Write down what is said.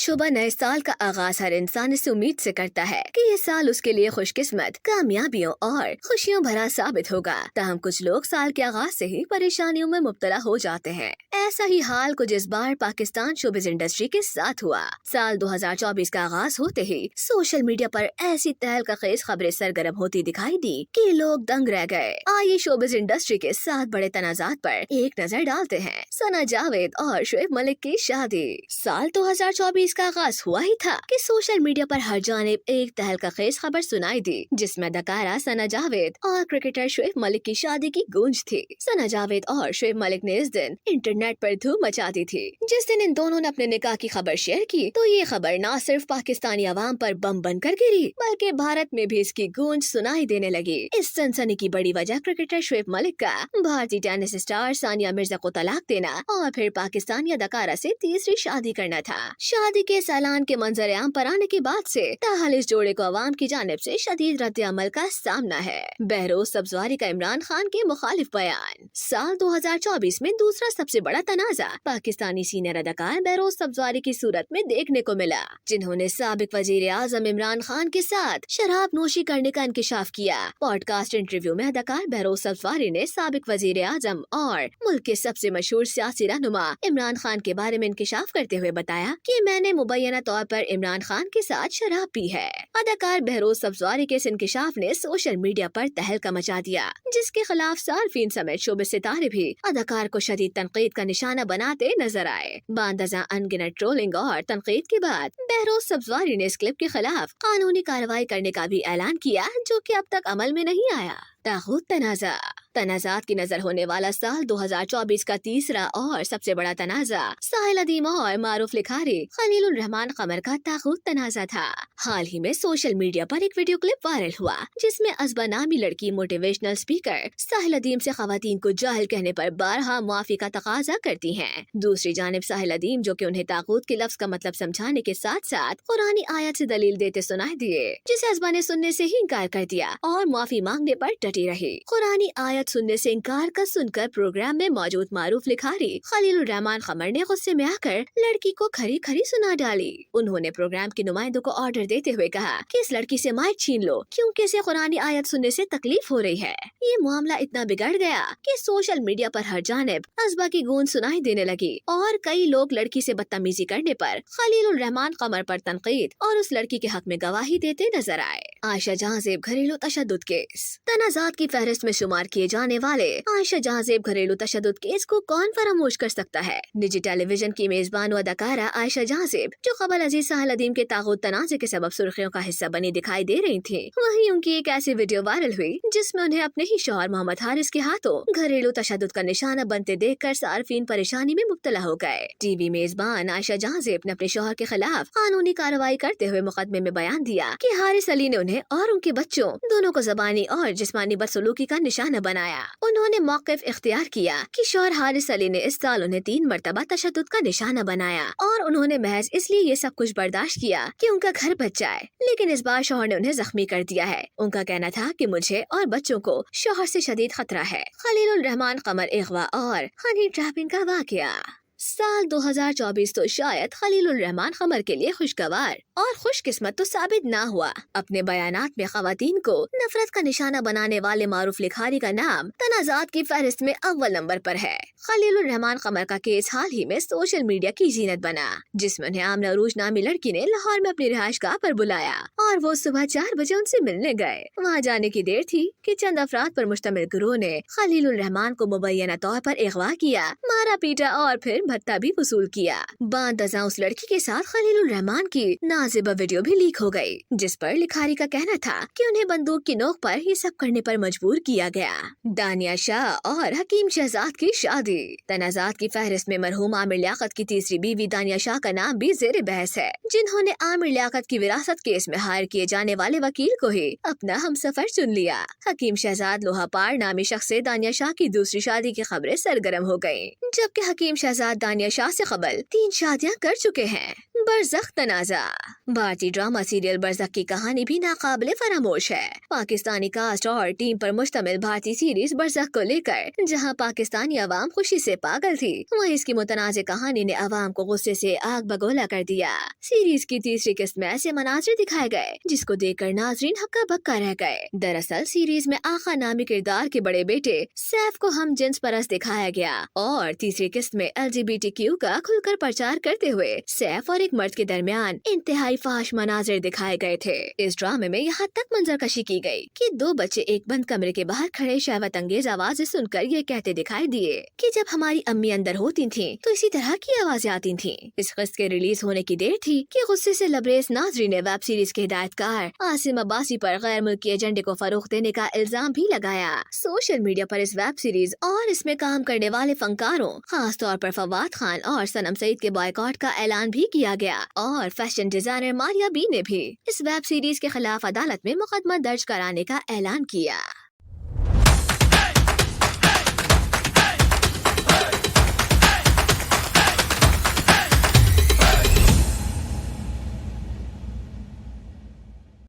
शोबा नए साल का आगाज हर इंसान इस उम्मीद से करता है कि ये साल उसके लिए खुशकिस्मत, कामयाबियों और खुशियों भरा साबित होगा। ताहम कुछ लोग साल के आगाज से ही परेशानियों में मुब्तला हो जाते हैं। ऐसा ही हाल कुछ इस बार पाकिस्तान शोबिज़ इंडस्ट्री के साथ हुआ। साल 2024 का आगाज होते ही सोशल मीडिया पर ऐसी तहलका-खेज खबरें सरगर्म होती दिखाई दी कि लोग दंग रह गए। आइए शोबिज़ इंडस्ट्री के 7 बड़े तनाज़ात पर एक नजर डालते हैं। सना जावेद और शोएब मलिक की शादी। साल 2024 का आगाज हुआ ही था कि सोशल मीडिया पर हर जानिब एक तहलका-खेज खबर सुनाई दी, जिसमें अदाकारा सना जावेद और क्रिकेटर शोएब मलिक की शादी की गूंज थी। सना जावेद और शोएब मलिक ने इस दिन इंटरनेट पर धूम मचा दी थी। जिस दिन इन दोनों ने अपने निकाह की खबर शेयर की तो ये खबर न सिर्फ पाकिस्तानी अवाम पर बम बनकर गिरी, बल्कि भारत में भी इसकी गूंज सुनाई देने लगी। इस सनसनी की बड़ी वजह क्रिकेटर शोएब मलिक का भारतीय टेनिस स्टार सानिया मिर्जा को तलाक देना और फिर पाकिस्तानी अदाकारा से तीसरी शादी करना था। शादी के इस ऐलान के मंजर आम पर आने के बाद से ताहल इस जोड़े को अवाम की जानिब से शदीद रद्द अमल का सामना है। बहरोज सब्जवारी का इमरान खान के मुखालिफ बयान। साल 2024 में दूसरा सबसे बड़ा तनाजा पाकिस्तानी सीनियर अदाकार बहरोज सब्जवारी की सूरत में देखने को मिला, जिन्होंने साबिक वजीर आजम इमरान खान के साथ शराब नोशी करने का इंकिशाफ किया। पॉडकास्ट इंटरव्यू में अदाकार बहरोज सब्जवारी ने साबिक वजीर आजम और मुल्क के सबसे मशहूर सियासी रहनुमा इमरान खान के बारे में इंकिशाफ करते हुए बताया कि मैंने मुबैना तौर पर इमरान खान के साथ शराब पी है। अदाकार बहरोज सब्जवारी के इस इंकिशाफ ने सोशल मीडिया पर तहलका मचा दिया, जिसके खिलाफ सार्फिन समेत शोबे सितारे भी अदाकार को शदीद तनकीद का निशाना बनाते नजर आए। बांदजा अनगिनत ट्रोलिंग और तनकीद के बाद बहरोज सब्जवारी ने इस क्लिप के खिलाफ कानूनी कार्रवाई करने का भी ऐलान किया, जो कि अब तक अमल में नहीं आया। तागूत तनाजा। तनाजात की नजर होने वाला साल 2024 का तीसरा और सबसे बड़ा तनाजा साहिल अदीम और मारूफ लिखारी खलीलुर रहमान कमर का तागूत तनाजा था। हाल ही में सोशल मीडिया पर एक वीडियो क्लिप वायरल हुआ, जिसमें अजबा नामी लड़की मोटिवेशनल स्पीकर साहिल अदीम से खवातीन को जाहिल कहने पर बारहा मुआफी का तकाजा करती हैं। दूसरी जानिब साहिल अदीम, जो कि उन्हें तागूत के लफ्ज का मतलब समझाने के साथ साथ कुरानी आयत से दलील देते सुनाई दिए, जिसे अजबा ने सुनने से ही इंकार कर दिया और मुआफी मांगने पर डटी रही। कुरानी आयत सुनने से इंकार का सुनकर प्रोग्राम में मौजूद मारूफ लिखारी खलीलुर रहमान कमर ने गुस्से में आकर लड़की को खरी खरी सुना डाली। उन्होंने प्रोग्राम के नुमाइंदों को ऑर्डर देते हुए कहा कि इस लड़की से माइक छीन लो, क्योंकि इसे कुरानी आयत सुनने से तकलीफ हो रही है। ये मामला इतना बिगड़ गया कि सोशल मीडिया पर हर जानिब अजबा की गूंज सुनाई देने लगी और कई लोग लड़की से बदतमीजी करने पर खलीलुर रहमान कमर पर तनकीद और उस लड़की के हक में गवाही देते नजर आए। आयशा जहांजेब घरेलू तशद्दुद केस। तनाजात की फहरिस्त में शुमार किए जाने वाले आयशा जहांजेब घरेलू तशद्दुद केस को कौन फरामोश कर सकता है। निजी टेलीविजन की मेजबान व अदाकारा आयशा जहांजेब, जो कबल अजीज साहिल अदीम के तागूत तनाज़े के सबब सुर्खियों का हिस्सा बनी दिखाई दे रही थी, वहीं उनकी एक ऐसी वीडियो वायरल हुई जिसमें उन्हें अपने ही शौहर मोहम्मद हारिस के हाथों घरेलू तशद्दुद का निशाना बनते देखकर सार्फिन परेशानी में मुब्तला हो गए। टीवी मेजबान आयशा जहांजेब ने अपने शौहर के खिलाफ कानूनी कार्रवाई करते हुए मुकदमे में बयान दिया कि हारिस अली ने उन्हें और उनके बच्चों दोनों को ज़बानी और जिस्मानी बदसलूकी का निशाना बनाया। उन्होंने मौक़िफ़ इख्तियार किया कि शौहर हारिस अली ने इस साल उन्हें 3 मरतबा तशद्दुद का निशाना बनाया और उन्होंने महज इसलिए ये सब कुछ बर्दाश्त किया कि उनका घर बच जाए, लेकिन इस बार शौहर ने उन्हें जख्मी कर दिया है। उनका कहना था कि मुझे और बच्चों को शौहर से शदीद खतरा है। खलीलुर रहमान कमर अगवा और हनी ट्रैपिंग का वाकया। साल 2024 तो शायद खलीलुर रहमान कमर के लिए खुशगवार और खुशकिस्मत तो साबित ना हुआ। अपने बयानात में खवातीन को नफरत का निशाना बनाने वाले मारूफ लिखारी का नाम तनाजात की फहरिस्त में अव्वल नंबर पर है। खलीलुर रहमान कमर का केस हाल ही में सोशल मीडिया की जीनत बना, जिसमें उन्हें आमना अरूज नामी लड़की ने लाहौर में अपनी रिहाइशगाह पर बुलाया और वो सुबह 4 बजे उनसे मिलने गए। वहाँ जाने की देर थी कि चंद अफराद पर मुश्तमिल गिरोह ने खलीलुर रहमान को मुबैना तौर पर अगवा किया, मारा पीटा और फिर भत्ता भी वसूल किया। बांदजा उस लड़की के साथ खलीलुर रहमान की नाज़िबा वीडियो भी लीक हो गई, जिस पर लिखारी का कहना था कि उन्हें बंदूक की नोक पर ये सब करने पर मजबूर किया गया। दानिया शाह और हकीम शहजाद की शादी। तनाजात की फहरिस्त में मरहूम आमिर लियाकत की तीसरी बीवी दानिया शाह का नाम भी ज़ेर बहस है, जिन्होंने आमिर लियाकत की विरासत केस में हायर किए जाने वाले वकील को ही अपना हमसफर चुन लिया। हकीम शहजाद लोहापार नामी शख्स से दानिया शाह की दूसरी शादी की खबरें सरगर्म हो गयी, जबकि हकीम शहजाद دانیہ شاہ سے قبل 3 شادیاں کر چکے ہیں۔ برزخ تنازع۔ بھارتی ڈرامہ سیریل برزخ کی کہانی بھی ناقابل فراموش ہے۔ پاکستانی کاسٹ اور ٹیم پر مشتمل بھارتی سیریز برزخ کو لے کر جہاں پاکستانی عوام خوشی سے پاگل تھی، وہیں اس کی متنازع کہانی نے عوام کو غصے سے آگ بگولا کر دیا۔ سیریز کی تیسری قسط میں ایسے مناظر دکھائے گئے جس کو دیکھ کر ناظرین ہکا بکا رہ گئے۔ دراصل سیریز میں آقا نامی کردار کے بڑے بیٹے سیف کو ہم جنس پرست دکھایا گیا اور تیسری قسط میں LGBTQ کا کھل کر پرچار کرتے ہوئے سیف اور ایک مرد کے درمیان انتہائی فحش مناظر دکھائے گئے تھے۔ اس ڈرامے میں یہاں تک منظر کشی کی گئی کہ 2 بچے ایک بند کمرے کے باہر کھڑے شہوت انگیز آوازیں سن کر یہ کہتے دکھائی دیے کہ جب ہماری امی اندر ہوتی تھیں تو اسی طرح کی آوازیں آتی تھیں۔ اس قسط کے ریلیز ہونے کی دیر تھی کہ غصے سے لبریز ناظرین نے ویب سیریز کے ہدایت کار عاصم عباسی پر غیر ملکی ایجنڈے کو فروغ دینے کا الزام بھی لگایا۔ سوشل میڈیا پر اس ویب سیریز اور اس میں کام کرنے والے فنکاروں خاص طور پر فواد خان اور سنم سعید کے بائیکاٹ کا اعلان بھی کیا گیا اور فیشن ڈیزائنر ماریا بی نے بھی اس ویب سیریز کے خلاف عدالت میں مقدمہ درج کرانے کا اعلان کیا۔